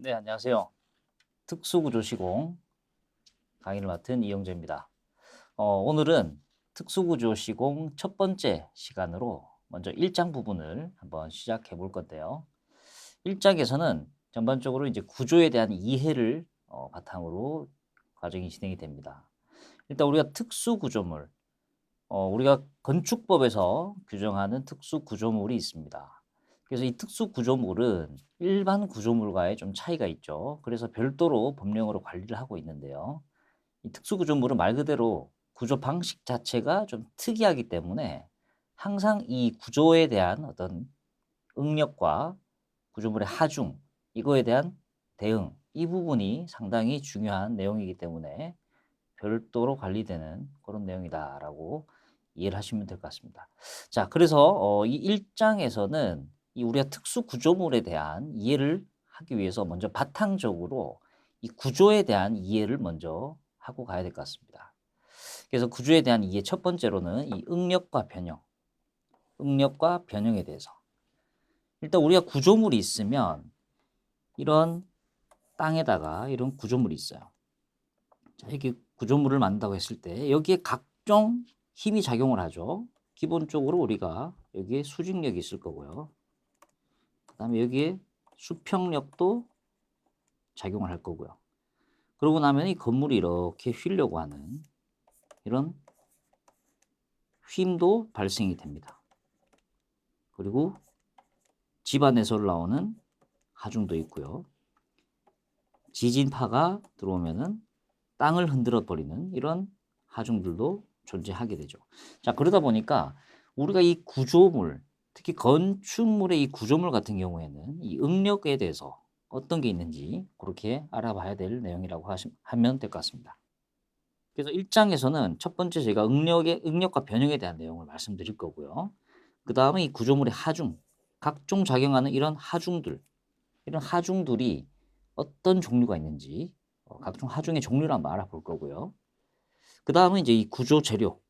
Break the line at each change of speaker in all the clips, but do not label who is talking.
네, 안녕하세요. 특수구조 시공 강의를 맡은 이영재입니다. 오늘은 특수구조 시공 첫 번째 시간으로 먼저 1장 부분을 한번 시작해 볼 건데요. 1장에서는 전반적으로 이제 구조에 대한 이해를 바탕으로 과정이 진행이 됩니다. 일단 우리가 특수구조물, 우리가 건축법에서 규정하는 특수구조물이 있습니다. 그래서 이 특수구조물은 일반 구조물과의 좀 차이가 있죠. 그래서 별도로 법령으로 관리를 하고 있는데요. 이 특수구조물은 말 그대로 구조 방식 자체가 좀 특이하기 때문에 항상 이 구조에 대한 어떤 응력과 구조물의 하중, 이거에 대한 대응, 이 부분이 상당히 중요한 내용이기 때문에 별도로 관리되는 그런 내용이다라고 이해를 하시면 될 것 같습니다. 자, 그래서 이 1장에서는 이 우리가 특수 구조물에 대한 이해를 하기 위해서 먼저 바탕적으로 이 구조에 대한 이해를 먼저 하고 가야 될 것 같습니다. 그래서 구조에 대한 이해 첫 번째로는 이 응력과 변형에 대해서. 일단 우리가 구조물이 있으면 이런 땅에다가 이런 구조물이 있어요. 자, 이렇게 구조물을 만든다고 했을 때 여기에 각종 힘이 작용을 하죠. 기본적으로 우리가 여기에 수직력이 있을 거고요. 그다음에 여기에 수평력도 작용을 할 거고요. 그러고 나면 이 건물이 이렇게 휘려고 하는 이런 힘도 발생이 됩니다. 그리고 집 안에서 올라오는 하중도 있고요. 지진파가 들어오면은 땅을 흔들어 버리는 이런 하중들도 존재하게 되죠. 자, 그러다 보니까 우리가 이 구조물, 특히 건축물의 이 구조물 같은 경우에는 이 응력에 대해서 어떤 게 있는지 그렇게 알아봐야 될 내용이라고 하면 될 것 같습니다. 그래서 1장에서는 첫 번째 제가 응력과 변형에 대한 내용을 말씀드릴 거고요. 그 다음에 이 구조물의 하중, 각종 작용하는 이런 하중들이 어떤 종류가 있는지 각종 하중의 종류를 한번 알아볼 거고요. 그 다음은 이제 이 구조 재료.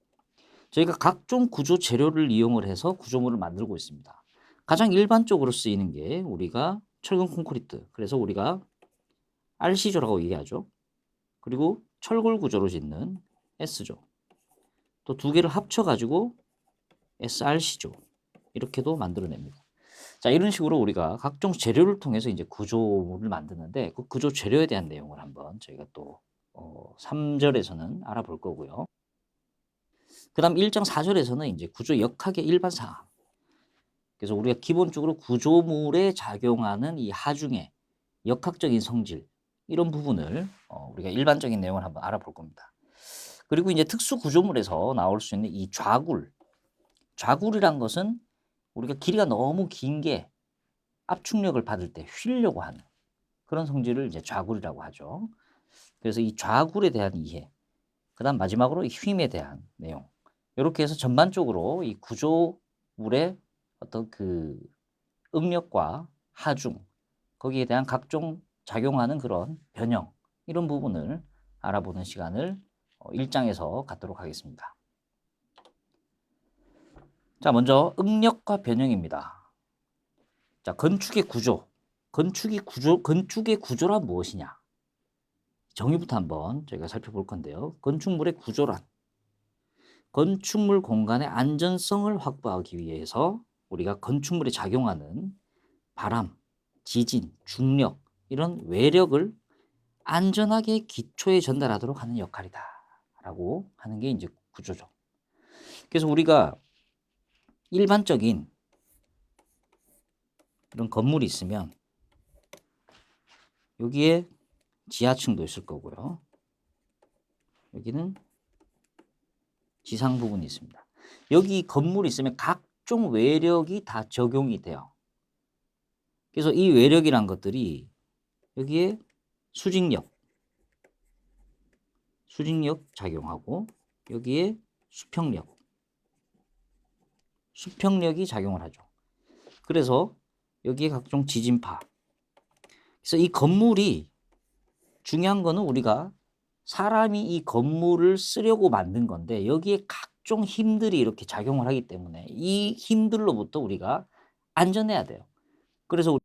저희가 각종 구조 재료를 이용을 해서 구조물을 만들고 있습니다. 가장 일반적으로 쓰이는 게 우리가 철근 콘크리트. 그래서 우리가 RC조라고 얘기하죠. 그리고 철골 구조로 짓는 S조. 또 두 개를 합쳐가지고 SRC조. 이렇게도 만들어냅니다. 자, 이런 식으로 우리가 각종 재료를 통해서 이제 구조물을 만드는데 그 구조 재료에 대한 내용을 한번 저희가 또 3절에서는 알아볼 거고요. 그다음 1장 4절에서는 이제 구조 역학의 일반 상황. 그래서 우리가 기본적으로 구조물에 작용하는 이 하중의 역학적인 성질 이런 부분을 우리가 일반적인 내용을 한번 알아볼 겁니다. 그리고 이제 특수 구조물에서 나올 수 있는 이 좌굴이란 것은 우리가 길이가 너무 긴 게 압축력을 받을 때 휘려고 하는 그런 성질을 이제 좌굴이라고 하죠. 그래서 이 좌굴에 대한 이해, 그다음 마지막으로 이 힘에 대한 내용. 이렇게 해서 전반적으로 이 구조물의 어떤 그 응력과 하중, 거기에 대한 각종 작용하는 그런 변형, 이런 부분을 알아보는 시간을 1장에서 갖도록 하겠습니다. 자, 먼저 응력과 변형입니다. 자, 건축의 구조란 무엇이냐? 정의부터 한번 저희가 살펴볼 건데요. 건축물의 구조란 건축물 공간의 안전성을 확보하기 위해서 우리가 건축물에 작용하는 바람, 지진, 중력 이런 외력을 안전하게 기초에 전달하도록 하는 역할이다라고 하는 게 이제 구조죠. 그래서 우리가 일반적인 이런 건물이 있으면 여기에 지하층도 있을 거고요. 여기는 지상 부분이 있습니다. 여기 건물이 있으면 각종 외력이 다 적용이 돼요. 그래서 이 외력이란 것들이 여기에 수직력 작용하고 여기에 수평력이 작용을 하죠. 그래서 여기에 각종 지진파. 그래서 이 건물이 중요한 거는 우리가 사람이 이 건물을 쓰려고 만든 건데 여기에 각종 힘들이 이렇게 작용을 하기 때문에 이 힘들로부터 우리가 안전해야 돼요. 그래서